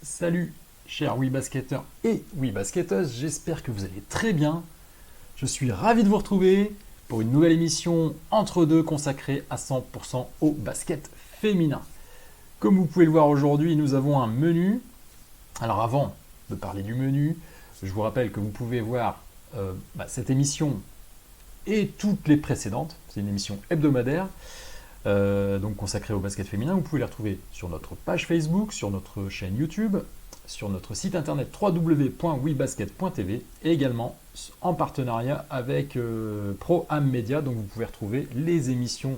Salut, chers WeBasketteurs et WeBasketteuses, j'espère que vous allez très bien. Je suis ravi de vous retrouver pour une nouvelle émission entre deux consacrée à 100% au basket féminin. Comme vous pouvez le voir aujourd'hui, nous avons un menu. Alors avant de parler du menu, je vous rappelle que vous pouvez voir cette émission et toutes les précédentes. C'est une émission hebdomadaire. Donc consacrée au basket féminin. Vous pouvez les retrouver sur notre page Facebook, sur notre chaîne YouTube, sur notre site internet www.webasket.tv et également en partenariat avec Pro-Am Media. Donc vous pouvez retrouver les émissions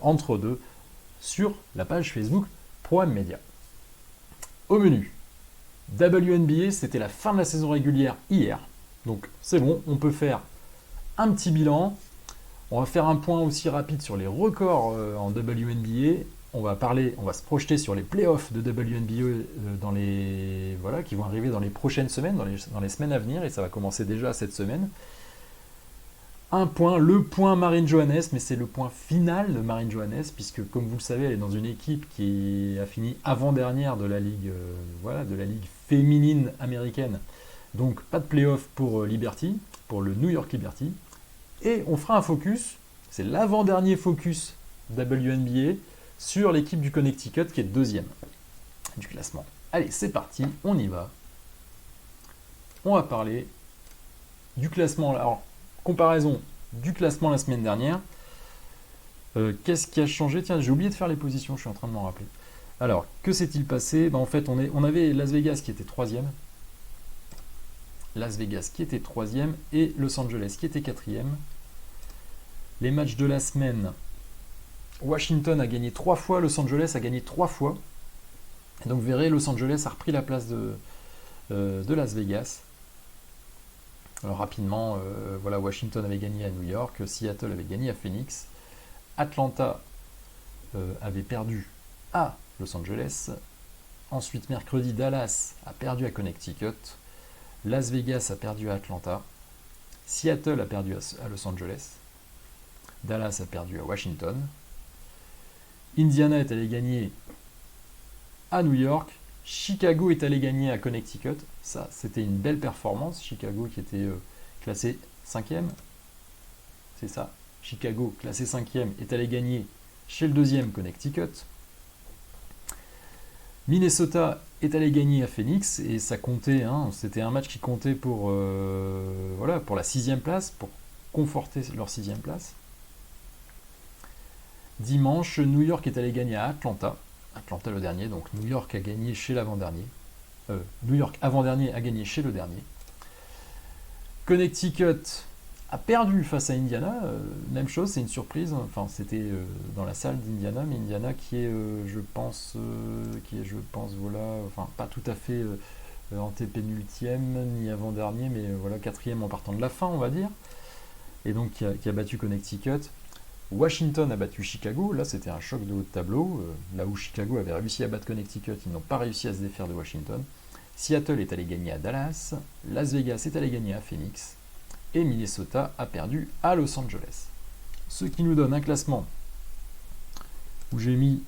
entre deux sur la page Facebook Pro-Am Media. Au menu, WNBA, c'était la fin de la saison régulière hier. Donc c'est bon, on peut faire un petit bilan. On va faire un point aussi rapide sur les records en WNBA. On va se projeter sur les playoffs de WNBA qui vont arriver dans les prochaines semaines, dans les semaines à venir, et ça va commencer déjà cette semaine. Le point Marine Johannes, mais c'est le point final de Marine Johannes, puisque comme vous le savez, elle est dans une équipe qui a fini avant-dernière de la ligue féminine américaine. Donc pas de playoff pour Liberty, pour le New York Liberty. Et on fera un focus, c'est l'avant-dernier focus WNBA sur l'équipe du Connecticut qui est deuxième du classement. Allez, c'est parti, on y va. On va parler du classement. Alors, comparaison du classement la semaine dernière. Qu'est-ce qui a changé? Tiens, j'ai oublié de faire les positions, je suis en train de m'en rappeler. Alors, que s'est-il passé? En fait, on avait Las Vegas qui était troisième. Las Vegas qui était troisième et Los Angeles qui était quatrième. Les matchs de la semaine, Washington a gagné 3 fois, Los Angeles a gagné 3 fois. Et donc vous verrez, Los Angeles a repris la place de Las Vegas. Alors rapidement, Washington avait gagné à New York, Seattle avait gagné à Phoenix, Atlanta avait perdu à Los Angeles. Ensuite, mercredi, Dallas a perdu à Connecticut. Las Vegas a perdu à Atlanta, Seattle a perdu à Los Angeles, Dallas a perdu à Washington, Indiana est allé gagner à New York, Chicago est allé gagner à Connecticut. Ça, c'était une belle performance. Chicago qui était classé 5e, c'est ça. Chicago, classé 5e, est allé gagner chez le deuxième Connecticut. Minnesota est allé gagner à Phoenix et ça comptait, c'était un match qui comptait pour la 6e place, pour conforter leur 6e place. Dimanche, New York est allé gagner à Atlanta. Atlanta le dernier, donc New York a gagné chez l'avant-dernier. New York avant-dernier a gagné chez le dernier. Connecticut a perdu face à Indiana. Même chose, c'est une surprise. Enfin, c'était dans la salle d'Indiana, mais Indiana qui est, pas tout à fait antépénultième ni avant-dernier, mais quatrième en partant de la fin, on va dire. Et donc qui a battu Connecticut. Washington a battu Chicago. Là, c'était un choc de haut de tableau. Là où Chicago avait réussi à battre Connecticut, ils n'ont pas réussi à se défaire de Washington. Seattle est allé gagner à Dallas. Las Vegas est allé gagner à Phoenix. Et Minnesota a perdu à Los Angeles. Ce qui nous donne un classement où j'ai mis...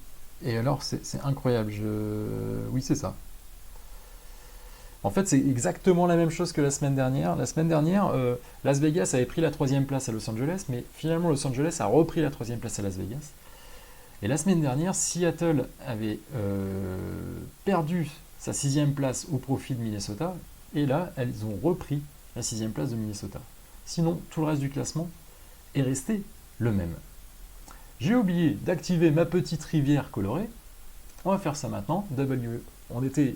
Et alors, c'est incroyable. Oui, c'est ça. En fait, c'est exactement la même chose que la semaine dernière. La semaine dernière, Las Vegas avait pris la 3e place à Los Angeles, mais finalement, Los Angeles a repris la 3e place à Las Vegas. Et la semaine dernière, Seattle avait perdu sa 6e place au profit de Minnesota. Et là, elles ont repris la 6e place de Minnesota. Sinon, tout le reste du classement est resté le même. J'ai oublié d'activer ma petite rivière colorée. On va faire ça maintenant. On était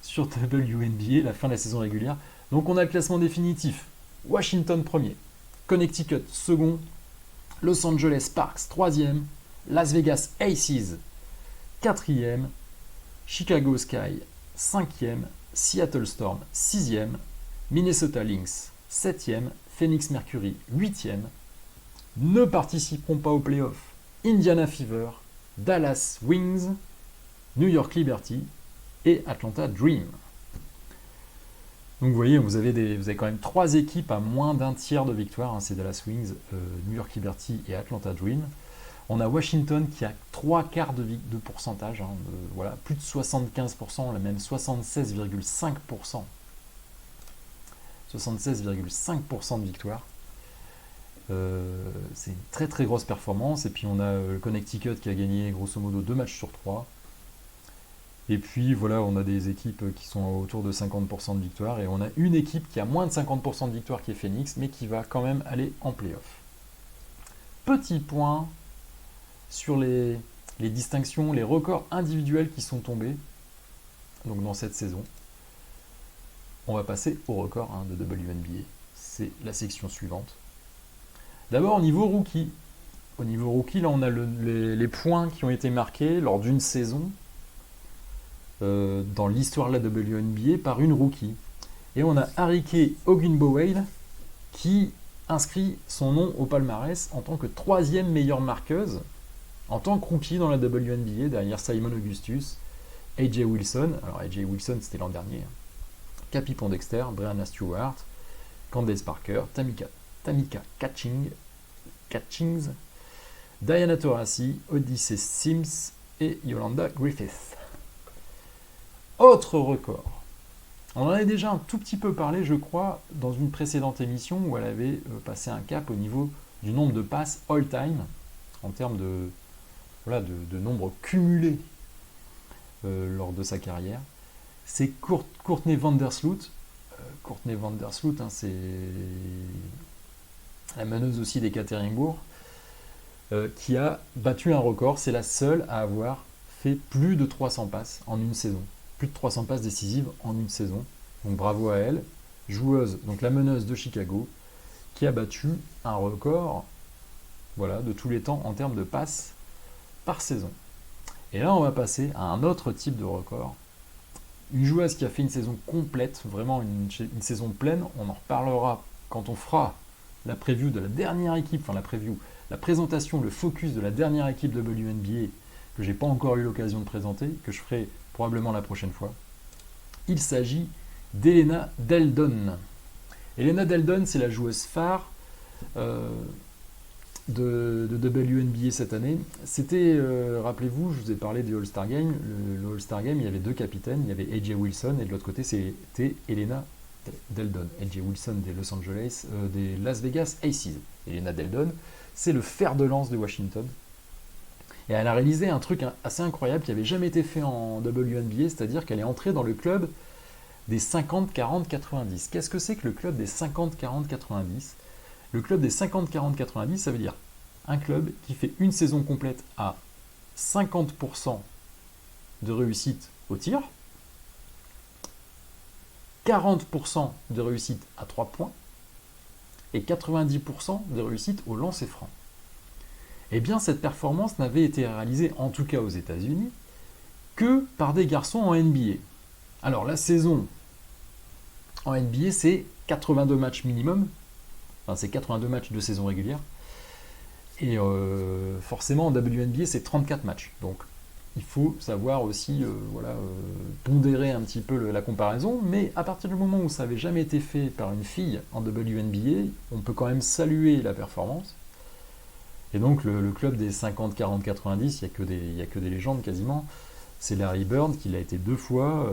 sur WNBA, la fin de la saison régulière. Donc on a le classement définitif. Washington premier, Connecticut second, Los Angeles Sparks 3e, Las Vegas Aces 4e, Chicago Sky 5e, Seattle Storm 6e, Minnesota Lynx 7e, Phoenix Mercury 8e. Ne participeront pas aux playoffs Indiana Fever, Dallas Wings, New York Liberty et Atlanta Dream. Donc vous voyez, vous avez quand même 3 équipes à moins d'un tiers de victoire, c'est Dallas Wings, New York Liberty et Atlanta Dream. On a Washington qui a 3/4 de pourcentage, hein, voilà, plus de 75%, même 76,5%. 76,5% de victoire. C'est une très très grosse performance. Et puis on a le Connecticut qui a gagné grosso modo 2 matchs sur 3. Et puis voilà, on a des équipes qui sont autour de 50% de victoire. Et on a une équipe qui a moins de 50% de victoire qui est Phoenix, mais qui va quand même aller en playoff. Petit point sur les distinctions, les records individuels qui sont tombés donc dans cette saison. On va passer au record de WNBA. C'est la section suivante. D'abord au niveau rookie. Au niveau rookie, là on a les points qui ont été marqués lors d'une saison dans l'histoire de la WNBA par une rookie. Et on a Arike Ogunbowale qui inscrit son nom au palmarès en tant que 3e meilleure marqueuse en tant que rookie dans la WNBA, derrière Simon Augustus, AJ Wilson. Alors AJ Wilson c'était l'an dernier. Cappie Pondexter, Breanna Stewart, Candace Parker, Tamika Catchings, Diana Taurasi, Odyssey Sims et Yolanda Griffith. Autre record. On en avait déjà un tout petit peu parlé, je crois, dans une précédente émission où elle avait passé un cap au niveau du nombre de passes all-time, en termes de nombre cumulé lors de sa carrière. C'est Courtney Vandersloot. Courtney Vandersloot, c'est la meneuse aussi des Ekaterinbourg, qui a battu un record. C'est la seule à avoir fait plus de 300 passes en une saison. Plus de 300 passes décisives en une saison. Donc bravo à elle. Joueuse, donc la meneuse de Chicago, qui a battu un record de tous les temps en termes de passes par saison. Et là, on va passer à un autre type de record. Une joueuse qui a fait une saison complète, vraiment une saison pleine. On en reparlera quand on fera la preview de la dernière équipe, la présentation, le focus de la dernière équipe de WNBA que j'ai pas encore eu l'occasion de présenter, que je ferai probablement la prochaine fois. Il s'agit d'Elena Delle Elena Delle c'est la joueuse phare de WNBA cette année. C'était, rappelez-vous, je vous ai parlé du All-Star Game. Le All-Star Game, il y avait 2 capitaines. Il y avait AJ Wilson et de l'autre côté, c'était Elena Delle AJ Wilson des Los Angeles, des Las Vegas Aces. Elena Delle c'est le fer de lance de Washington. Et elle a réalisé un truc assez incroyable qui n'avait jamais été fait en WNBA, c'est-à-dire qu'elle est entrée dans le club des 50-40-90. Qu'est-ce que c'est que le club des 50-40-90 ? Le club des 50-40-90, ça veut dire un club qui fait une saison complète à 50% de réussite au tir, 40% de réussite à 3 points et 90% de réussite au lancer franc. Eh bien, cette performance n'avait été réalisée, en tout cas aux États-Unis, que par des garçons en NBA. Alors, la saison en NBA, c'est 82 matchs minimum. Enfin, c'est 82 matchs de saison régulière. Et forcément, en WNBA, c'est 34 matchs. Donc, il faut savoir aussi pondérer un petit peu la comparaison. Mais à partir du moment où ça n'avait jamais été fait par une fille en WNBA, on peut quand même saluer la performance. Et donc, le club des 50-40-90, il n'y a que des légendes quasiment. C'est Larry Bird qui l'a été 2 fois.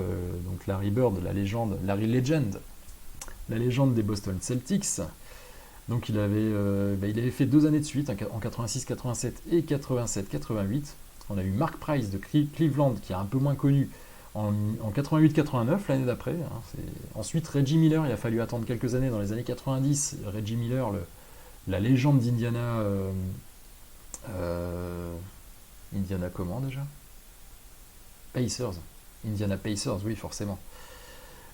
Donc, Larry Bird, Larry Legend, la légende des Boston Celtics. Donc il avait fait 2 années de suite, en 86-87 et 87-88. On a eu Mark Price de Cleveland, qui est un peu moins connu, en 88-89, l'année d'après. Ensuite Reggie Miller, il a fallu attendre quelques années, dans les années 90. Reggie Miller, la légende d'Indiana... Indiana comment déjà ? Pacers. Indiana Pacers, oui forcément.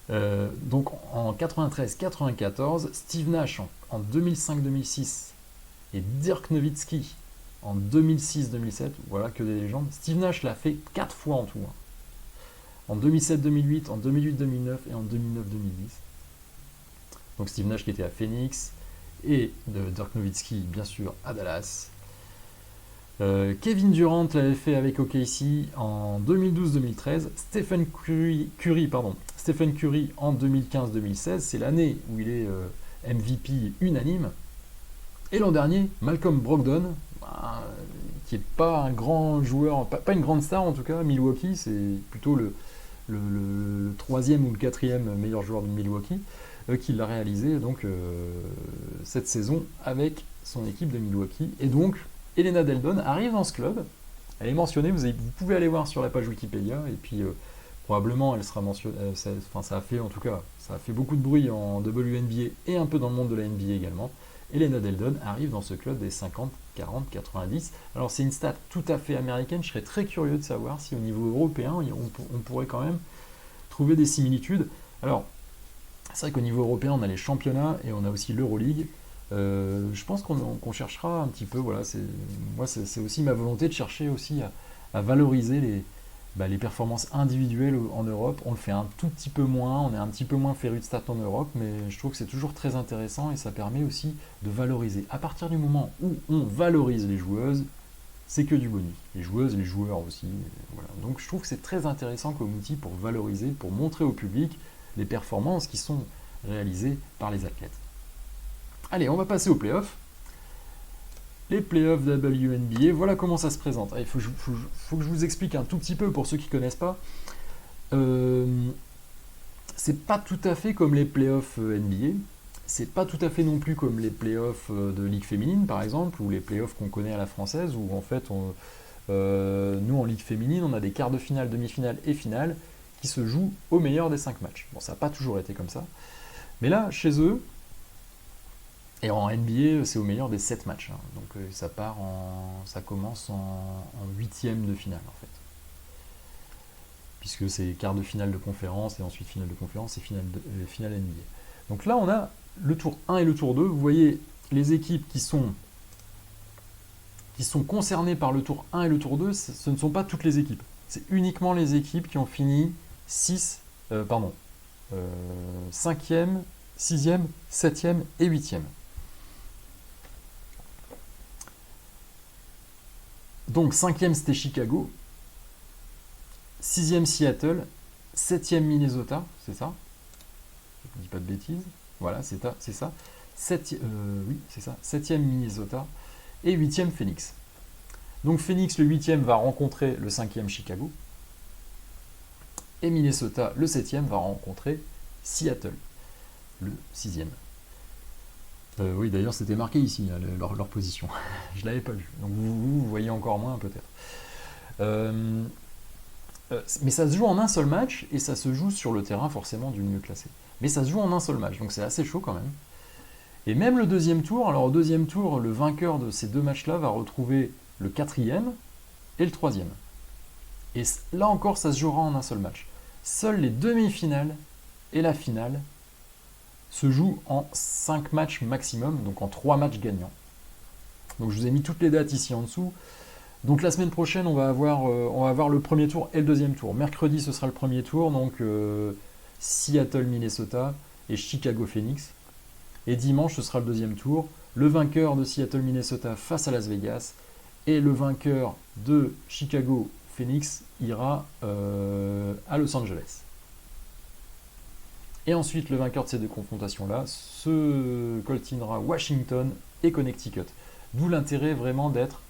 Donc en 93-94, Steve Nash en 2005-2006 et Dirk Nowitzki en 2006-2007, voilà que des légendes. Steve Nash l'a fait 4 fois en tout. En 2007-2008, en 2008-2009 et en 2009-2010. Donc Steve Nash qui était à Phoenix et Dirk Nowitzki bien sûr à Dallas. Kevin Durant l'avait fait avec OKC en 2012-2013. Stephen Curry en 2015-2016. C'est l'année où il est MVP unanime. Et l'an dernier, Malcolm Brogdon, qui est pas un grand joueur, pas une grande star en tout cas. Milwaukee, c'est plutôt le troisième ou le quatrième meilleur joueur de Milwaukee qui l'a réalisé donc cette saison avec son équipe de Milwaukee. Et donc, Elena Delle Donne arrive dans ce club. Elle est mentionnée, vous pouvez aller voir sur la page Wikipédia, et puis probablement elle sera mentionnée, ça a fait en tout cas, ça a fait beaucoup de bruit en WNBA et un peu dans le monde de la NBA également. Elena Delle Donne arrive dans ce club des 50, 40, 90. Alors c'est une stat tout à fait américaine, je serais très curieux de savoir si au niveau européen, on pourrait quand même trouver des similitudes. Alors, c'est vrai qu'au niveau européen, on a les championnats et on a aussi l'Euroleague. Je pense qu'on cherchera un petit peu, voilà, c'est aussi ma volonté de chercher aussi à valoriser les performances individuelles en Europe. On le fait un tout petit peu moins, on est un petit peu moins féru de stats en Europe, mais je trouve que c'est toujours très intéressant et ça permet aussi de valoriser. À partir du moment où on valorise les joueuses, c'est que du bonus. Les joueuses, les joueurs aussi. Voilà. Donc je trouve que c'est très intéressant comme outil pour valoriser, pour montrer au public les performances qui sont réalisées par les athlètes. Allez, on va passer aux playoffs. Les playoffs WNBA, voilà comment ça se présente. Il faut que je vous explique un tout petit peu pour ceux qui ne connaissent pas. C'est pas tout à fait comme les playoffs NBA. C'est pas tout à fait non plus comme les playoffs de Ligue féminine, par exemple, ou les playoffs qu'on connaît à la française, où en fait, nous en Ligue féminine, on a des quarts de finale, demi-finale et finale qui se jouent au meilleur des 5 matchs. Bon, ça n'a pas toujours été comme ça. Mais là, chez eux, et en NBA, c'est au meilleur des 7 matchs. Hein. Donc ça commence en 8e de finale, en fait. Puisque c'est quart de finale de conférence, et ensuite finale de conférence et finale NBA. Donc là, on a le tour 1 et le tour 2. Vous voyez les équipes qui sont concernées par le tour 1 et le tour 2, ce ne sont pas toutes les équipes. C'est uniquement les équipes qui ont fini 5e, 6e, 7e et 8e. Donc 5e c'était Chicago, 6e Seattle, 7e Minnesota, c'est ça? Je ne dis pas de bêtises. Voilà, c'est ça. Oui, c'est ça. 7e Minnesota et 8e Phoenix. Donc Phoenix, le 8e, va rencontrer le 5e Chicago. Et Minnesota, le 7e, va rencontrer Seattle, le 6e. Oui, d'ailleurs, c'était marqué ici, hein, leur position. Je ne l'avais pas vu. Donc vous voyez encore moins, peut-être. Mais ça se joue en un seul match, et ça se joue sur le terrain, forcément, du mieux classé. Mais ça se joue en un seul match, donc c'est assez chaud quand même. Et même le deuxième tour, alors au deuxième tour, le vainqueur de ces deux matchs-là va retrouver le 4e et le 3e. Et là encore, ça se jouera en un seul match. Seules les demi-finales et la finale se jouent en 5 matchs maximum, donc en 3 matchs gagnants. Donc je vous ai mis toutes les dates ici en dessous. Donc la semaine prochaine, on va avoir le premier tour et le deuxième tour. Mercredi, ce sera le premier tour, donc Seattle-Minnesota et Chicago-Phoenix. Et dimanche, ce sera le deuxième tour. Le vainqueur de Seattle-Minnesota face à Las Vegas et le vainqueur de Chicago-Phoenix ira à Los Angeles. Et ensuite, le vainqueur de ces deux confrontations-là se coltinera Washington et Connecticut. D'où l'intérêt vraiment d'être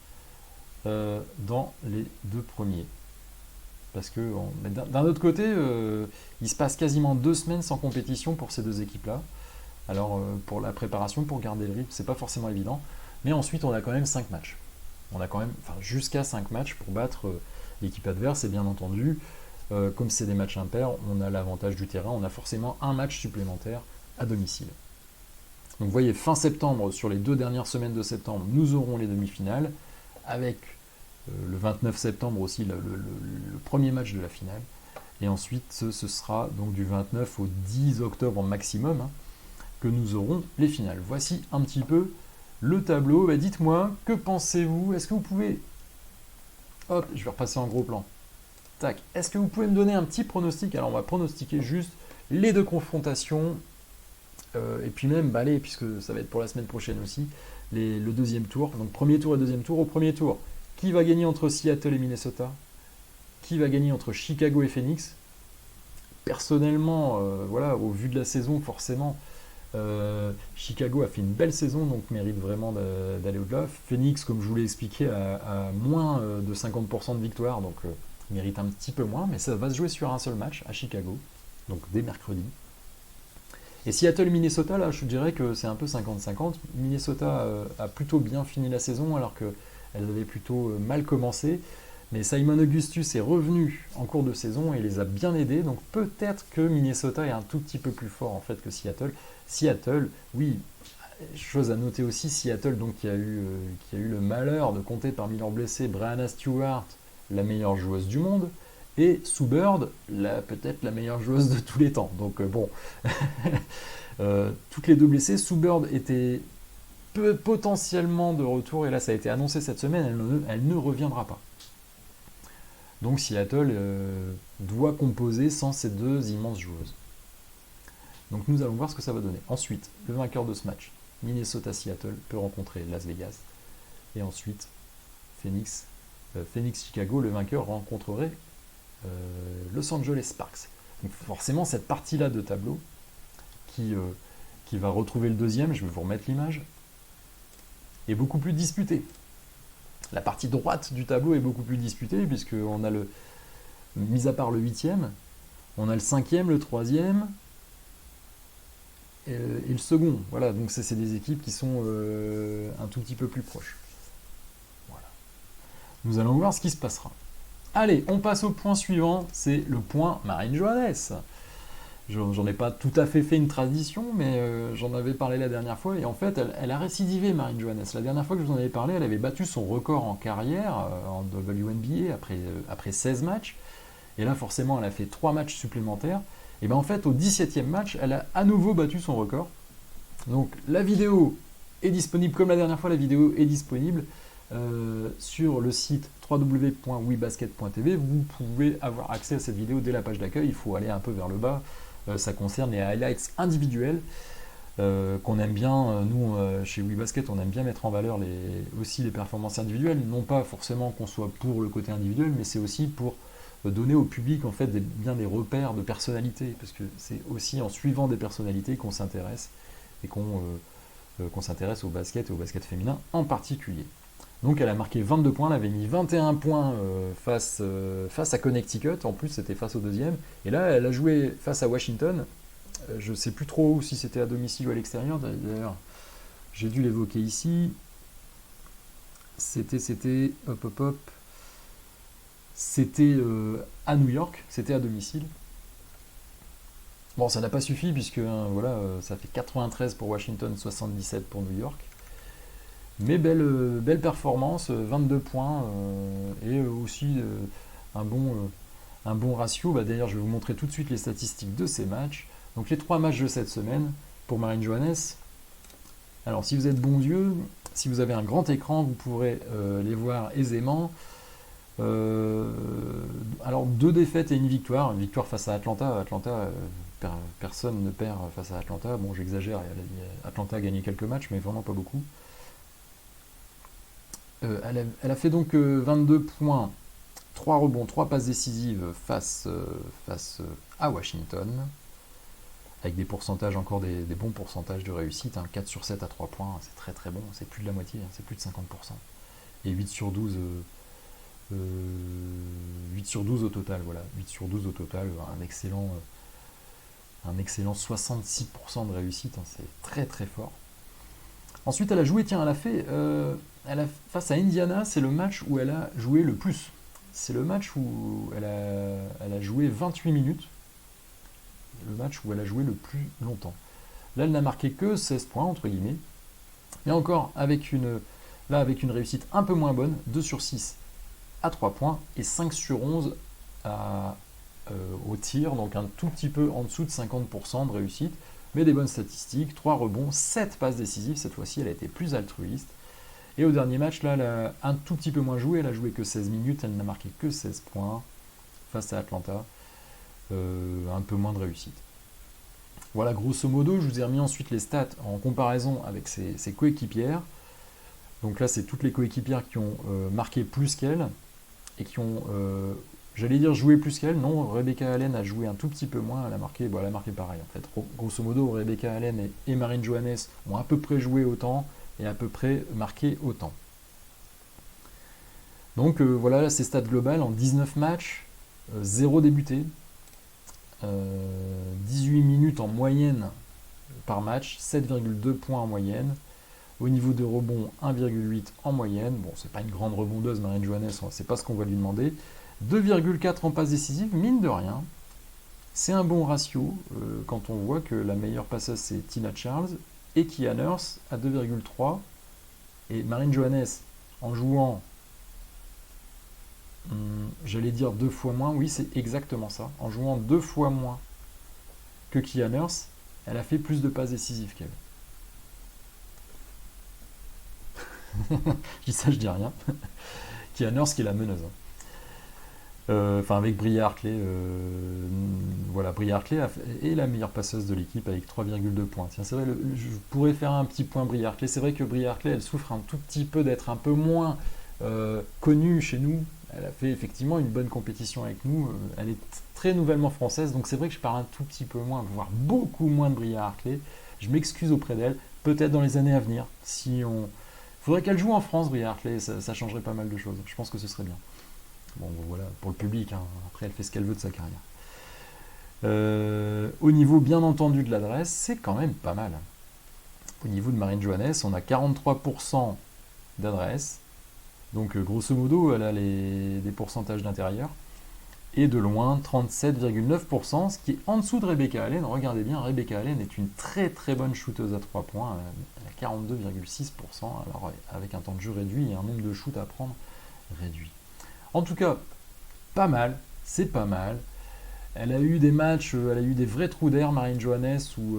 dans les deux premiers. Parce que d'un autre côté, il se passe quasiment 2 semaines sans compétition pour ces deux équipes-là. Alors pour la préparation, pour garder le rythme, c'est pas forcément évident. Mais ensuite, on a quand même 5 matchs. On a quand même jusqu'à 5 matchs pour battre l'équipe adverse. Et bien entendu, comme c'est des matchs impairs, on a l'avantage du terrain. On a forcément un match supplémentaire à domicile. Donc vous voyez, fin septembre, sur les 2 dernières semaines de septembre, nous aurons les demi-finales, avec le 29 septembre aussi le premier match de la finale. Et ensuite, ce sera donc du 29 au 10 octobre maximum que nous aurons les finales. Voici un petit peu le tableau. Dites-moi, que pensez-vous? Est-ce que vous pouvez... Hop, je vais repasser en gros plan. Tac. Est-ce que vous pouvez me donner un petit pronostic? Alors on va pronostiquer juste les deux confrontations. Et puis même, allez, puisque ça va être pour la semaine prochaine aussi, le deuxième tour. Donc premier tour et deuxième tour. Au premier tour, qui va gagner entre Seattle et Minnesota? Qui va gagner entre Chicago et Phoenix? Personnellement, voilà, au vu de la saison, forcément, Chicago a fait une belle saison, donc mérite vraiment d'aller au-delà. Phoenix, comme je vous l'ai expliqué, a moins de 50% de victoire, donc mérite un petit peu moins, mais ça va se jouer sur un seul match à Chicago, donc dès mercredi. Et Seattle-Minnesota, là, je dirais que c'est un peu 50-50. Minnesota a plutôt bien fini la saison, alors qu'elle avait plutôt mal commencé. Mais Simon Augustus est revenu en cours de saison et les a bien aidés. Donc peut-être que Minnesota est un tout petit peu plus fort en fait que Seattle. Seattle, oui, chose à noter aussi, Seattle donc qui a eu le malheur de compter parmi leurs blessés Breanna Stewart, la meilleure joueuse du monde, et Sue Bird, peut-être la meilleure joueuse de tous les temps. Donc bon, toutes les deux blessées. Sue Bird était potentiellement de retour et là ça a été annoncé cette semaine, elle ne reviendra pas. Donc Seattle doit composer sans ces deux immenses joueuses. Donc nous allons voir ce que ça va donner. Ensuite, le vainqueur de ce match, Minnesota-Seattle, peut rencontrer Las Vegas. Et ensuite, Phoenix-Chicago, le vainqueur rencontrerait Los Angeles Sparks. Donc forcément, cette partie-là de tableau, qui va retrouver le deuxième, je vais vous remettre l'image, est beaucoup plus disputée. La partie droite du tableau est beaucoup plus disputée, puisqu'on a mis à part le 8e, on a le 5e, le 3e et le second. Voilà, donc c'est des équipes qui sont un tout petit peu plus proches. Voilà. Nous allons voir ce qui se passera. Allez, on passe au point suivant, c'est le point Marine Johannes. J'en ai pas tout à fait une tradition, mais j'en avais parlé la dernière fois, et en fait, elle a récidivé, Marine Johannes. La dernière fois que je vous en avais parlé, elle avait battu son record en carrière, en WNBA, après 16 matchs, et là, forcément, elle a fait 3 matchs supplémentaires, et bien en fait, au 17e match, elle a à nouveau battu son record. Donc, la vidéo est disponible, comme la dernière fois, la vidéo est disponible sur le site www.webasket.tv. Vous pouvez avoir accès à cette vidéo dès la page d'accueil, il faut aller un peu vers le bas. Ça concerne les highlights individuels qu'on aime bien. Nous, chez WeBasket, on aime bien mettre en valeur aussi les performances individuelles. Non pas forcément qu'on soit pour le côté individuel, mais c'est aussi pour donner au public en fait bien des repères de personnalité. Parce que c'est aussi en suivant des personnalités qu'on s'intéresse et qu'on s'intéresse au basket et au basket féminin en particulier. Donc elle a marqué 22 points, elle avait mis 21 points face à Connecticut, en plus c'était face au deuxième, et là elle a joué face à Washington, je ne sais plus trop si c'était à domicile ou à l'extérieur, d'ailleurs j'ai dû l'évoquer ici, c'était à New York, c'était à domicile. Bon, ça n'a pas suffi puisque voilà, ça fait 93 pour Washington, 77 pour New York. Mais belle performance, 22 points et aussi un bon ratio. D'ailleurs, je vais vous montrer tout de suite les statistiques de ces matchs. Donc les 3 matchs de cette semaine pour Marine Johannes. Alors si vous êtes bons yeux, si vous avez un grand écran, vous pourrez les voir aisément. Alors 2 défaites et une victoire. Une victoire face à Atlanta. Personne ne perd face à Atlanta. Bon, j'exagère, Atlanta a gagné quelques matchs, mais vraiment pas beaucoup. Elle a fait donc 22 points, 3 rebonds, 3 passes décisives face à Washington, avec des pourcentages, encore des bons pourcentages de réussite, 4 sur 7 à 3 points, c'est très très bon, c'est plus de la moitié, c'est plus de 50%. Et 8 sur 12 au total, voilà, 8 sur 12 au total, un excellent 66% de réussite, c'est très très fort. Ensuite, elle a joué, face à Indiana, c'est le match où elle a joué le plus. C'est le match où elle a joué 28 minutes. Le match où elle a joué le plus longtemps. Là, elle n'a marqué que 16 points, entre guillemets. Mais encore, avec une réussite un peu moins bonne, 2 sur 6 à 3 points et 5 sur 11 au tir, donc un tout petit peu en dessous de 50% de réussite. Mais des bonnes statistiques, 3 rebonds, 7 passes décisives, cette fois-ci elle a été plus altruiste. Et au dernier match, là, elle a un tout petit peu moins joué, elle a joué que 16 minutes, elle n'a marqué que 16 points face à Atlanta, un peu moins de réussite. Voilà, grosso modo, je vous ai remis ensuite les stats en comparaison avec ses coéquipières. Donc là, c'est toutes les coéquipières qui ont marqué plus qu'elle et qui ont J'allais dire jouer plus qu'elle, non, Rebecca Allen a joué un tout petit peu moins, elle a marqué pareil en fait. Grosso modo, Rebecca Allen et Marine Johannes ont à peu près joué autant et à peu près marqué autant. Donc voilà ces stats globales en 19 matchs, 0 débuté, 18 minutes en moyenne par match, 7,2 points en moyenne. Au niveau de rebond, 1,8 en moyenne. Bon, c'est pas une grande rebondeuse, Marine Johannes, c'est pas ce qu'on va lui demander. 2,4 en passe décisive, mine de rien. C'est un bon ratio quand on voit que la meilleure passeuse c'est Tina Charles et Kia Nurse à 2,3. Et Marine Johannes, en jouant, j'allais dire 2 fois moins, oui c'est exactement ça. En jouant 2 fois moins que Kia Nurse, elle a fait plus de passes décisives qu'elle. Je dis ça, je dis rien. Kia Nurse qui est la meneuse. Enfin avec Bria Hartley, voilà, Bria Hartley est la meilleure passeuse de l'équipe avec 3,2 points. Tiens, c'est vrai, je pourrais faire un petit point Bria Hartley. C'est vrai que Bria Hartley, elle souffre un tout petit peu d'être un peu moins connue chez nous. Elle a fait effectivement une bonne compétition avec nous. Elle est très nouvellement française, donc c'est vrai que je parle un tout petit peu moins, voire beaucoup moins de Bria Hartley. Je m'excuse auprès d'elle. Peut-être dans les années à venir, si on... Faudrait qu'elle joue en France, Bria Hartley, ça changerait pas mal de choses. Je pense que ce serait bien. Bon, voilà, pour le public, hein. Après elle fait ce qu'elle veut de sa carrière. Au niveau bien entendu de l'adresse, c'est quand même pas mal. Au niveau de Marine Johannes, on a 43% d'adresse. Donc grosso modo, elle a des pourcentages d'intérieur. Et de loin, 37,9%, ce qui est en dessous de Rebecca Allen. Regardez bien, Rebecca Allen est une très très bonne shooteuse à 3 points. Elle a 42,6%, alors avec un temps de jeu réduit et un nombre de shoots à prendre réduit. En tout cas, pas mal, c'est pas mal. Elle a eu des matchs, elle a eu des vrais trous d'air, Marine Johannes, où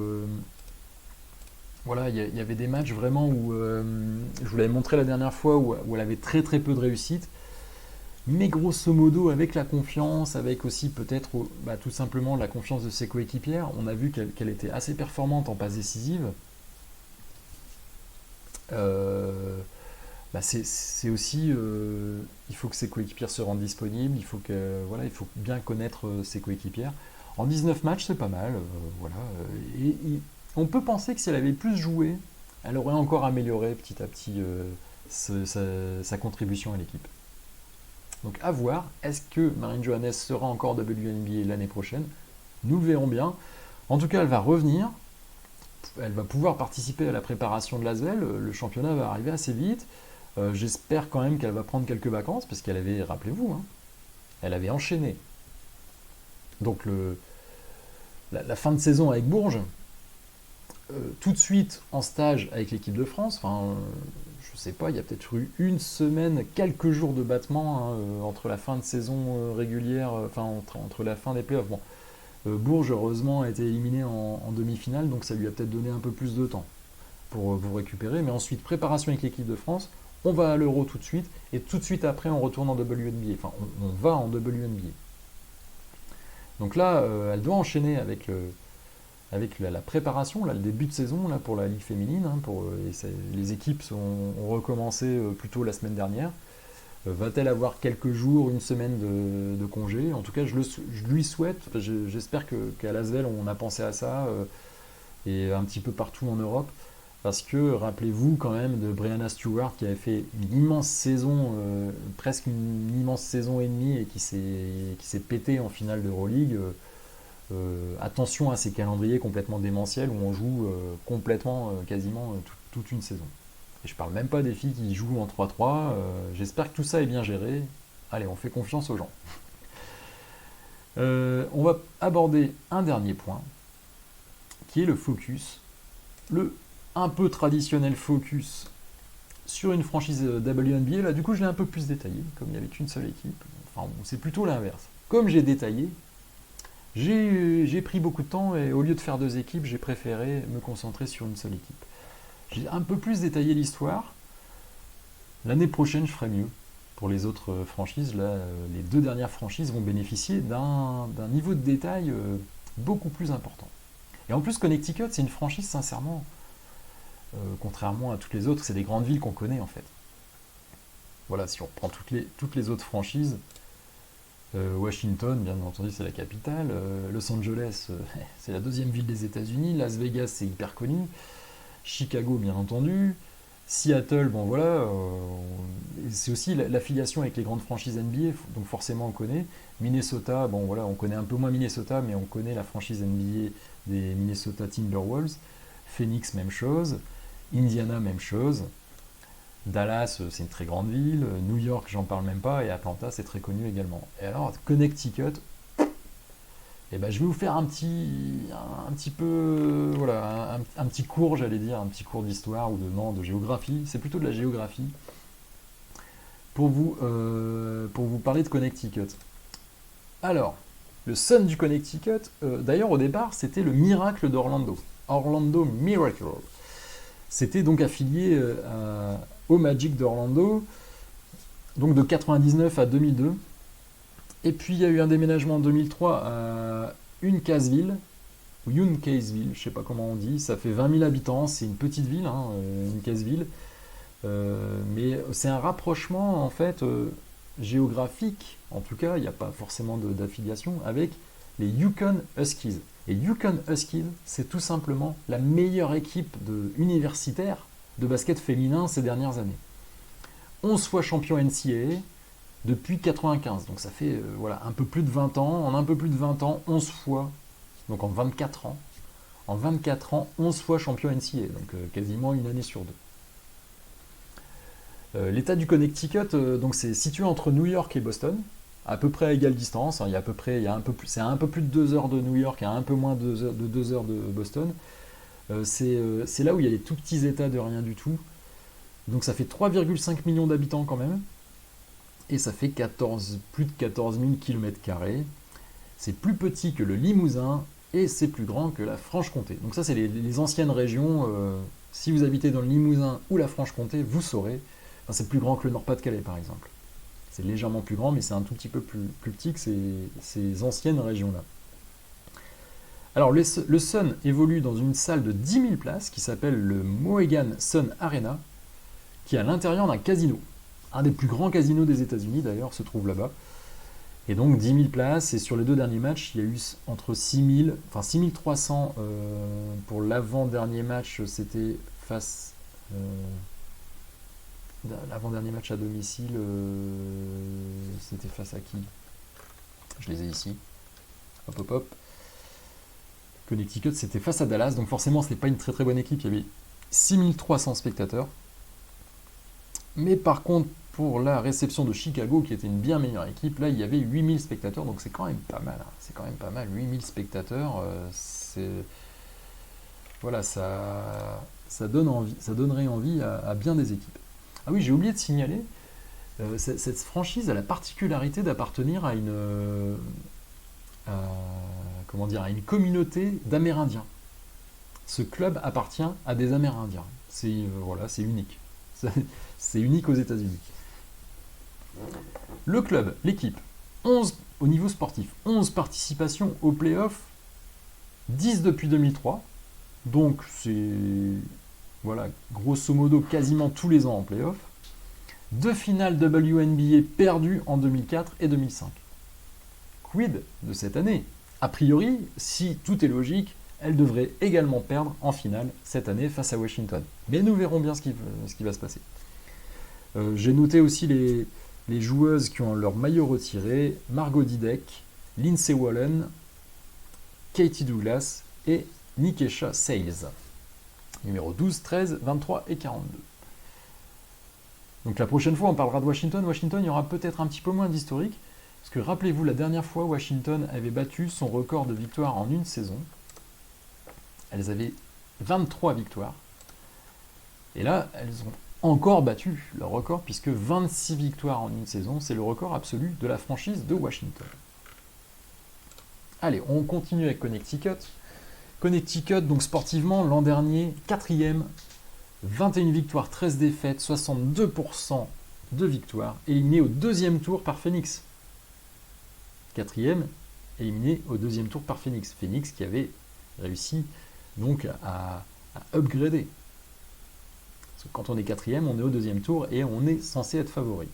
voilà, il y avait des matchs vraiment où, je vous l'avais montré la dernière fois, où elle avait très très peu de réussite. Mais grosso modo, avec la confiance, avec aussi peut-être tout simplement la confiance de ses coéquipières, on a vu qu'elle était assez performante en passe décisive. C'est aussi, il faut que ses coéquipières se rendent disponibles, il faut bien connaître ses coéquipières. En 19 matchs, c'est pas mal, voilà. Et on peut penser que si elle avait plus joué, elle aurait encore amélioré petit à petit sa contribution à l'équipe. Donc à voir, est-ce que Marine Johannes sera encore WNBA l'année prochaine? Nous le verrons bien. En tout cas, elle va revenir, elle va pouvoir participer à la préparation de l'Asvel, le championnat va arriver assez vite. J'espère quand même qu'elle va prendre quelques vacances, parce qu'elle avait, rappelez-vous, hein, elle avait enchaîné. Donc la fin de saison avec Bourges, tout de suite en stage avec l'équipe de France, je sais pas, il y a peut-être eu une semaine, quelques jours de battement entre la fin de saison régulière, entre la fin des playoffs. Bon, Bourges, heureusement, a été éliminé en demi-finale, donc ça lui a peut-être donné un peu plus de temps pour vous récupérer. Mais ensuite, préparation avec l'équipe de France, on va à l'Euro tout de suite, et tout de suite après, on retourne en WNBA. Enfin, on va en WNBA. Donc là, elle doit enchaîner avec la préparation, là, le début de saison là, pour la Ligue féminine. Hein, les équipes ont recommencé plus tôt la semaine dernière. Va-t-elle avoir quelques jours, une semaine de congé? En tout cas, je lui souhaite, j'espère qu'à l'Asvel, on a pensé à ça, et un petit peu partout en Europe. Parce que rappelez-vous quand même de Breanna Stewart qui avait fait une immense saison, presque une immense saison et demie, et qui s'est pété en finale d'Euroleague. Attention à ces calendriers complètement démentiels où on joue complètement, quasiment toute une saison. Et je parle même pas des filles qui jouent en 3-3. J'espère que tout ça est bien géré. Allez, on fait confiance aux gens. On va aborder un dernier point, qui est le focus. Le un peu traditionnel focus sur une franchise WNBA. Là, du coup, je l'ai un peu plus détaillé, comme il n'y avait qu'une seule équipe. Enfin, bon, c'est plutôt l'inverse. Comme j'ai détaillé, j'ai pris beaucoup de temps et au lieu de faire 2 équipes, j'ai préféré me concentrer sur une seule équipe. J'ai un peu plus détaillé l'histoire. L'année prochaine, je ferai mieux. Pour les autres franchises, là, les 2 dernières franchises vont bénéficier d'un niveau de détail beaucoup plus important. Et en plus, Connecticut, c'est une franchise, sincèrement, contrairement à toutes les autres, c'est des grandes villes qu'on connaît en fait. Voilà, si on prend toutes les autres franchises, Washington, bien entendu, c'est la capitale. Los Angeles, c'est la deuxième ville des États-Unis. Las Vegas, c'est hyper connu. Chicago, bien entendu. Seattle, bon voilà, c'est aussi l'affiliation avec les grandes franchises NBA, donc forcément on connaît. Minnesota, bon voilà, on connaît un peu moins Minnesota, mais on connaît la franchise NBA des Minnesota Timberwolves. Phoenix, même chose. Indiana, même chose. Dallas, c'est une très grande ville. New York, j'en parle même pas. Et Atlanta, c'est très connu également. Et alors, Connecticut, eh ben, je vais vous faire un petit peu, voilà, un petit cours, j'allais dire, un petit cours d'histoire ou de géographie. C'est plutôt de la géographie pour vous parler de Connecticut. Alors, le Sun du Connecticut, d'ailleurs au départ, c'était le Miracle d'Orlando. Orlando Miracle. C'était donc affilié au Magic d'Orlando, donc de 99 à 2002. Et puis il y a eu un déménagement en 2003 à Uncasville, ou Uncasville, je ne sais pas comment on dit, ça fait 20 000 habitants, c'est une petite ville, hein, Uncasville. Mais c'est un rapprochement en fait géographique, en tout cas, il n'y a pas forcément d'affiliation, avec les Yukon Huskies. Et Yukon Huskies, c'est tout simplement la meilleure équipe universitaire de basket féminin ces dernières années. 11 fois champion NCAA depuis 95, donc ça fait voilà, un peu plus de 20 ans. En un peu plus de 20 ans, 11 fois, donc en 24 ans. En 24 ans, 11 fois champion NCAA, donc quasiment une année sur deux. L'État du Connecticut, donc c'est situé entre New York et Boston, à peu près à égale distance. Hein, c'est un peu plus de 2 heures de New York et un peu moins de 2 heures de Boston. C'est là où il y a les tout petits États de rien du tout. Donc ça fait 3,5 millions d'habitants quand même. Et ça fait plus de 14 000 km². C'est plus petit que le Limousin et c'est plus grand que la Franche-Comté. Donc ça, c'est les anciennes régions. Si vous habitez dans le Limousin ou la Franche-Comté, vous saurez. Enfin, c'est plus grand que le Nord-Pas-de-Calais, par exemple. C'est légèrement plus grand, mais c'est un tout petit peu plus petit que ces anciennes régions-là. Alors, le Sun évolue dans une salle de 10 000 places qui s'appelle le Mohegan Sun Arena, qui est à l'intérieur d'un casino. Un des plus grands casinos des États-Unis, d'ailleurs, se trouve là-bas. Et donc 10 000 places, et sur les deux derniers matchs, il y a eu entre 6 000, enfin 6 300 pour l'avant-dernier match, c'était face... l'avant-dernier match à domicile, c'était face à qui? Je les ai ici. Hop, hop, hop. Connecticut, c'était face à Dallas, donc forcément, c'était pas une très très bonne équipe. Il y avait 6 300 spectateurs. Mais par contre, pour la réception de Chicago, qui était une bien meilleure équipe, là, il y avait 8 000 spectateurs, donc c'est quand même pas mal. Hein. C'est quand même pas mal, 8 000 spectateurs, voilà, ça donnerait envie à bien des équipes. Ah oui, j'ai oublié de signaler, cette franchise a la particularité d'appartenir à à une communauté d'Amérindiens. Ce club appartient à des Amérindiens. Voilà, c'est unique. C'est unique aux États-Unis. Le club, l'équipe, 11 au niveau sportif, 11 participations aux playoffs, 10 depuis 2003. Donc c'est, voilà, grosso modo quasiment tous les ans en playoffs. 2 finales WNBA perdues en 2004 et 2005. Quid de cette année? A priori, si tout est logique, elle devrait également perdre en finale cette année face à Washington. Mais nous verrons bien ce qui va se passer. J'ai noté aussi les joueuses qui ont leur maillot retiré, Margot Didek, Lindsay Wallen, Katie Douglas et Nikesha Sales. Numéro 12, 13, 23 et 42. Donc la prochaine fois, on parlera de Washington. Washington, il y aura peut-être un petit peu moins d'historique. Parce que rappelez-vous, la dernière fois, Washington avait battu son record de victoires en une saison. Elles avaient 23 victoires. Et là, elles ont encore battu leur record, puisque 26 victoires en une saison, c'est le record absolu de la franchise de Washington. Allez, on continue avec Connecticut. Connecticut, donc sportivement, l'an dernier, 4e, 21 victoires, 13 défaites, 62% de victoires, éliminé au deuxième tour par Phoenix. 4e, éliminé au deuxième tour par Phoenix. Phoenix qui avait réussi donc à upgrader. Parce que quand on est 4e, on est au deuxième tour et on est censé être favori.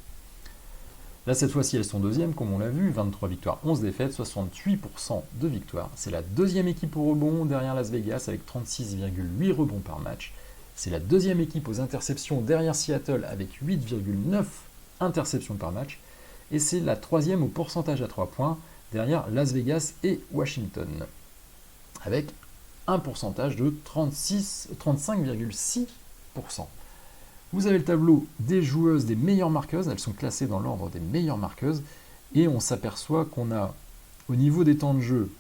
Là, cette fois-ci, elles sont deuxièmes, comme on l'a vu, 23 victoires, 11 défaites, 68% de victoires. C'est la deuxième équipe au rebond derrière Las Vegas avec 36,8 rebonds par match. C'est la deuxième équipe aux interceptions derrière Seattle avec 8,9 interceptions par match. Et c'est la troisième au pourcentage à 3 points derrière Las Vegas et Washington avec un pourcentage de 35,6%. Vous avez le tableau des joueuses, des meilleures marqueuses, elles sont classées dans l'ordre des meilleures marqueuses, et on s'aperçoit qu'on a, au niveau des temps de jeu,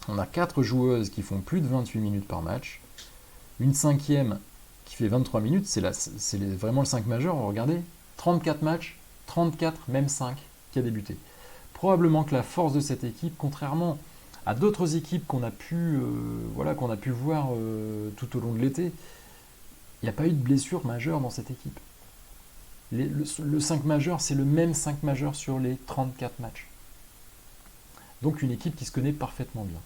on a 4 joueuses qui font plus de 28 minutes par match, une cinquième qui fait 23 minutes, c'est vraiment le 5 majeur, regardez, 34 matchs, 34, même 5 qui a débuté. Probablement que la force de cette équipe, contrairement à d'autres équipes qu'on a pu voir tout au long de l'été, il n'y a pas eu de blessure majeure dans cette équipe. Le 5 majeur, c'est le même 5 majeur sur les 34 matchs. Donc une équipe qui se connaît parfaitement bien.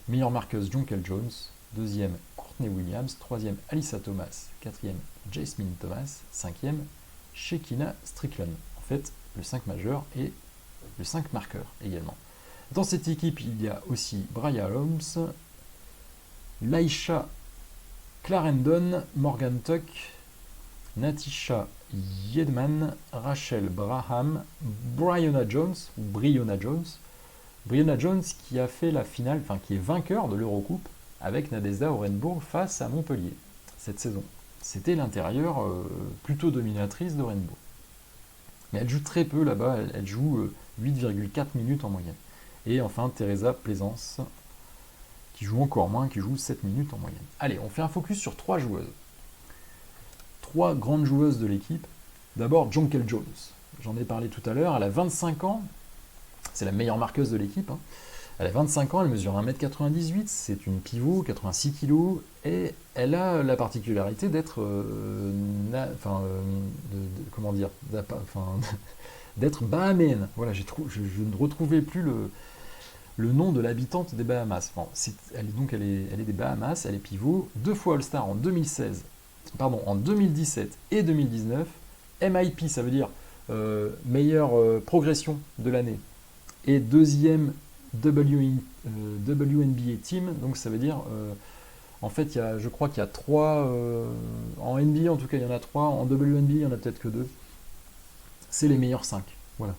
Meilleure marqueuse, Jonquel Jones. Deuxième, Courtney Williams. Troisième, Alyssa Thomas. Quatrième, Jasmine Thomas. Cinquième, Shekinna Strickland. En fait, le 5 majeur et le 5 marqueur également. Dans cette équipe, il y a aussi Brya Holmes, Laisha Clarendon, Morgan Tuck, Natisha Yedman, Rachel Braham, Brianna Jones qui a fait la finale, enfin qui est vainqueur de l'Eurocoupe avec Nadezhda Orenbourg face à Montpellier cette saison. C'était l'intérieur plutôt dominatrice d'Orenbourg. Mais elle joue très peu là-bas, elle joue 8,4 minutes en moyenne. Et enfin Teresa Plaisance, qui joue encore moins, qui joue 7 minutes en moyenne. Allez, on fait un focus sur 3 joueuses. 3 grandes joueuses de l'équipe. D'abord, Jonquel Jones. J'en ai parlé tout à l'heure, elle a 25 ans. C'est la meilleure marqueuse de l'équipe. Elle a 25 ans, elle mesure 1m98, c'est une pivot, 86 kg, et elle a la particularité d'être d'être bahaméenne. Voilà, je ne retrouvais plus le nom de l'habitante des Bahamas. Bon, elle est des Bahamas, elle est pivot, 2 fois All-Star en 2017 et 2019. MIP, ça veut dire meilleure progression de l'année. Et deuxième WNBA team, donc ça veut dire, en fait, je crois qu'il y a 3, en NBA en tout cas il y en a 3, en WNBA il y en a peut-être que 2. C'est les meilleurs 5. Voilà.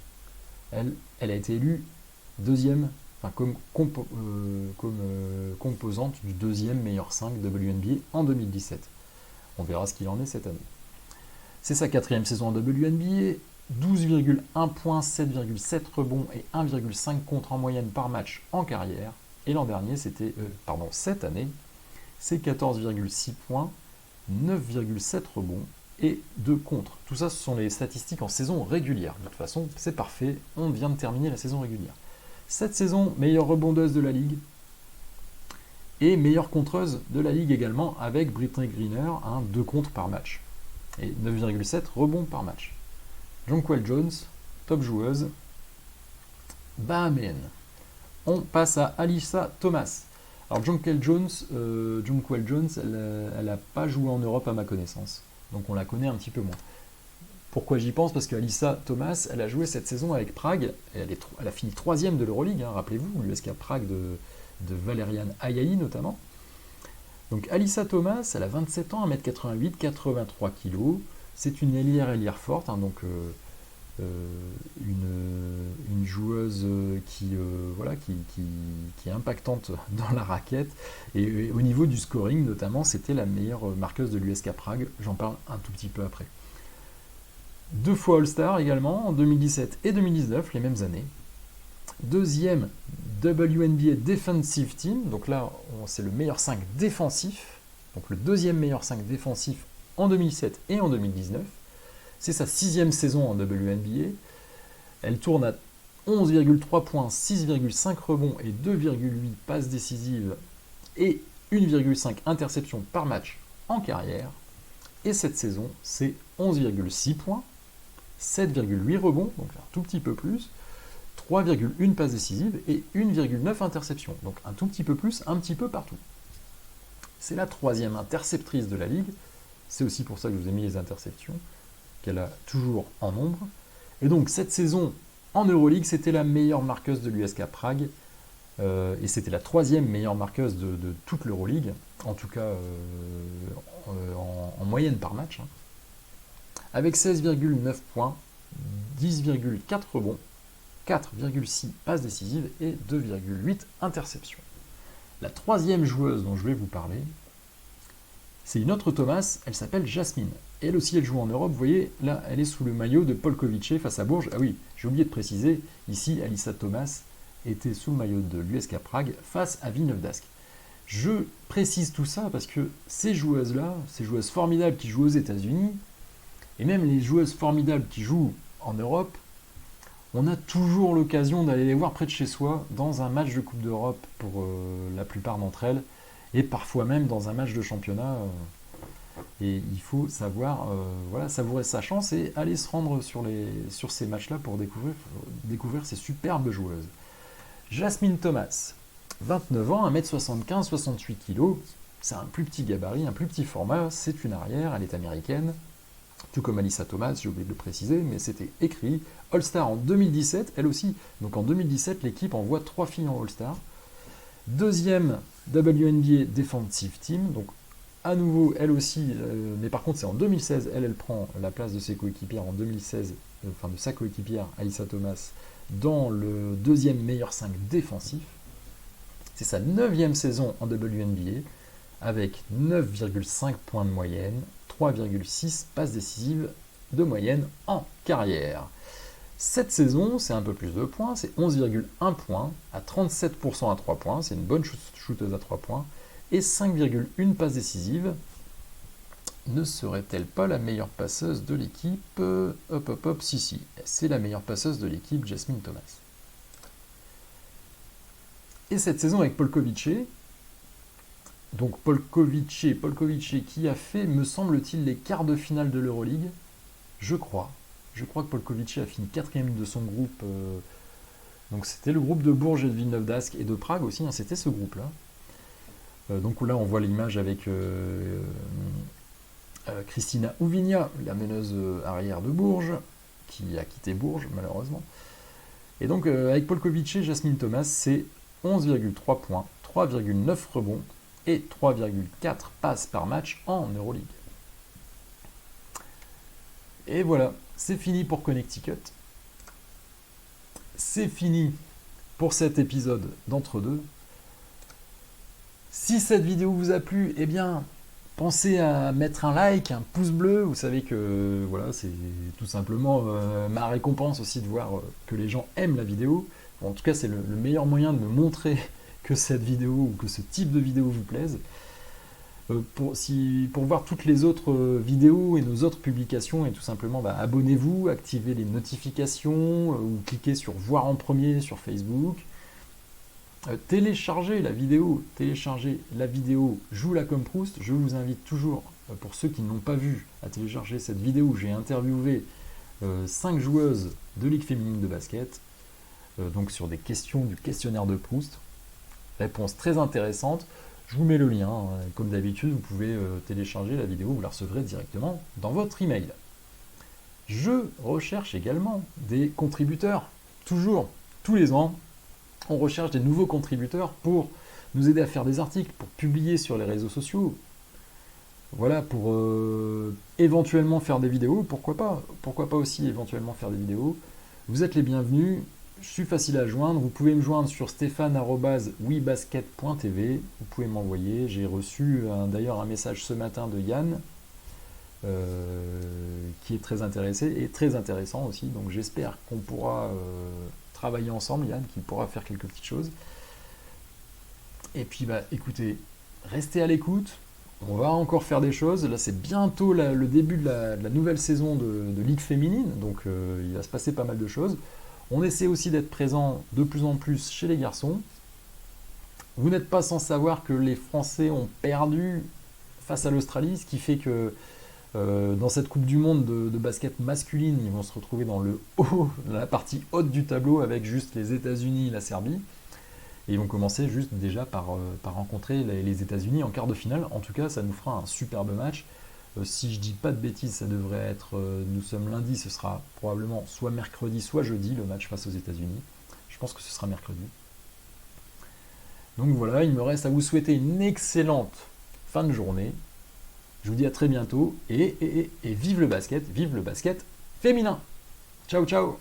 Elle a été élue deuxième, comme composante du deuxième meilleur 5 WNBA en 2017. On verra ce qu'il en est cette année. C'est sa 4e saison en WNBA, 12,1 points, 7,7 rebonds et 1,5 contre en moyenne par match en carrière. Et l'an dernier, cette année, c'est 14,6 points, 9,7 rebonds et 2 contre. Tout ça, ce sont les statistiques en saison régulière. De toute façon, c'est parfait, on vient de terminer la saison régulière. Cette saison, meilleure rebondeuse de la ligue et meilleure contreuse de la ligue également avec Brittney Griner, 2 contre par match et 9,7 rebonds par match. Jonquel Jones, top joueuse, bahaméenne. On passe à Alyssa Thomas. Alors Jonquel Jones, elle n'a pas joué en Europe à ma connaissance, donc on la connaît un petit peu moins. Pourquoi j'y pense? Parce qu'Alyssa Thomas, elle a joué cette saison avec Prague, et elle a fini 3e de l'Euroleague, rappelez-vous, l'USK Prague de Valerian Ayayi notamment. Donc Alyssa Thomas, elle a 27 ans, 1m88, 83 kg. C'est une ailière forte, donc une joueuse qui est impactante dans la raquette. Et au niveau du scoring, notamment, c'était la meilleure marqueuse de l'USK Prague. J'en parle un tout petit peu après. 2 fois All-Star également, en 2017 et 2019, les mêmes années. 2e WNBA Defensive Team, donc là c'est le meilleur 5 défensif, donc le 2e meilleur 5 défensif en 2007 et en 2019. C'est sa 6e saison en WNBA. Elle tourne à 11,3 points, 6,5 rebonds et 2,8 passes décisives et 1,5 interceptions par match en carrière. Et cette saison, c'est 11,6 points, 7,8 rebonds, donc un tout petit peu plus, 3,1 passes décisives et 1,9 interceptions. Donc un tout petit peu plus, un petit peu partout. C'est la 3e interceptrice de la ligue. C'est aussi pour ça que je vous ai mis les interceptions, qu'elle a toujours en nombre. Et donc cette saison en Euroleague, c'était la meilleure marqueuse de l'USK Prague, et c'était la 3e meilleure marqueuse de toute l'Euroleague, en tout cas en moyenne par match, hein, avec 16,9 points, 10,4 rebonds, 4,6 passes décisives et 2,8 interceptions. La 3e joueuse dont je vais vous parler, c'est une autre Thomas, elle s'appelle Jasmine. Elle aussi, elle joue en Europe. Vous voyez, là, elle est sous le maillot de Polkovice face à Bourges. Ah oui, j'ai oublié de préciser, ici, Alyssa Thomas était sous le maillot de l'USK Prague face à Villeneuve d'Ascq. Je précise tout ça parce que ces joueuses-là, ces joueuses formidables qui jouent aux États-Unis, et même les joueuses formidables qui jouent en Europe, on a toujours l'occasion d'aller les voir près de chez soi dans un match de Coupe d'Europe pour la plupart d'entre elles, et parfois même dans un match de championnat. Et il faut savoir savourer sa chance et aller se rendre sur ces matchs-là pour découvrir ces superbes joueuses. Jasmine Thomas, 29 ans, 1m75, 68 kg, c'est un plus petit gabarit, un plus petit format, c'est une arrière, elle est américaine, tout comme Alyssa Thomas, j'ai oublié de le préciser, mais c'était écrit. All-Star en 2017, elle aussi. Donc en 2017, l'équipe envoie 3 filles en All-Star. 2e WNBA Defensive Team, donc à nouveau, elle aussi, mais par contre c'est en 2016, elle prend la place de ses coéquipières en 2016, de sa coéquipière Alyssa Thomas, dans le 2e meilleur 5 défensif. C'est sa 9e saison en WNBA, avec 9,5 points de moyenne, 3,6 passes décisives de moyenne en carrière. Cette saison, c'est un peu plus de points, c'est 11,1 points, à 37% à 3 points, c'est une bonne shooteuse à 3 points, et 5,1 passes décisives. Ne serait-elle pas la meilleure passeuse de l'équipe? Si, c'est la meilleure passeuse de l'équipe, Jasmine Thomas. Et cette saison avec Polkovice, donc Polkovice qui a fait, me semble-t-il, les quarts de finale de l'Euroleague, je crois que Polkovice a fini 4e de son groupe, donc c'était le groupe de Bourges et de Villeneuve d'Ascq et de Prague aussi, hein, c'était ce groupe-là. Donc là on voit l'image avec Kristina Ouvinia, la meneuse arrière de Bourges, qui a quitté Bourges malheureusement. Et donc avec Polkovice, Jasmine Thomas, c'est 11,3 points, 3,9 rebonds et 3,4 passes par match en Euroleague. Et voilà, c'est fini pour Connecticut. C'est fini pour cet épisode d'entre-deux. Si cette vidéo vous a plu, eh bien, pensez à mettre un like, un pouce bleu. Vous savez que voilà, c'est tout simplement ma récompense aussi de voir que les gens aiment la vidéo. Bon, en tout cas, c'est le meilleur moyen de me montrer que cette vidéo ou que ce type de vidéo vous plaise. Pour voir toutes les autres vidéos et nos autres publications, et tout simplement abonnez-vous, activez les notifications ou cliquez sur voir en premier sur Facebook. Téléchargez la vidéo Joue-la comme Proust. Je vous invite toujours, pour ceux qui n'ont pas vu, à télécharger cette vidéo où j'ai interviewé 5 joueuses de Ligue féminine de basket, donc sur des questions du questionnaire de Proust. Réponse très intéressante. Je vous mets le lien, hein. Comme d'habitude, vous pouvez télécharger la vidéo, vous la recevrez directement dans votre email. Je recherche également des contributeurs, toujours, tous les ans, on recherche des nouveaux contributeurs pour nous aider à faire des articles, pour publier sur les réseaux sociaux, voilà, pour éventuellement faire des vidéos, pourquoi pas aussi éventuellement faire des vidéos. Vous êtes les bienvenus. Je suis facile à joindre, vous pouvez me joindre sur stéphane@webasket.tv, vous pouvez m'envoyer, j'ai reçu d'ailleurs un message ce matin de Yann, qui est très intéressé et très intéressant aussi, donc j'espère qu'on pourra travailler ensemble, Yann, qu'il pourra faire quelques petites choses. Et puis écoutez, restez à l'écoute, on va encore faire des choses, là c'est bientôt le début de la nouvelle saison de Ligue féminine, donc il va se passer pas mal de choses. On essaie aussi d'être présent de plus en plus chez les garçons. Vous n'êtes pas sans savoir que les Français ont perdu face à l'Australie, ce qui fait que dans cette Coupe du Monde de basket masculine, ils vont se retrouver dans la partie haute du tableau avec juste les États-Unis et la Serbie. Et ils vont commencer juste déjà par rencontrer les États-Unis en quart de finale. En tout cas, ça nous fera un superbe match. Si je dis pas de bêtises, ça devrait être, nous sommes lundi, ce sera probablement soit mercredi, soit jeudi, le match face aux États-Unis. Je pense que ce sera mercredi. Donc voilà, il me reste à vous souhaiter une excellente fin de journée. Je vous dis à très bientôt et vive le basket féminin. Ciao ciao.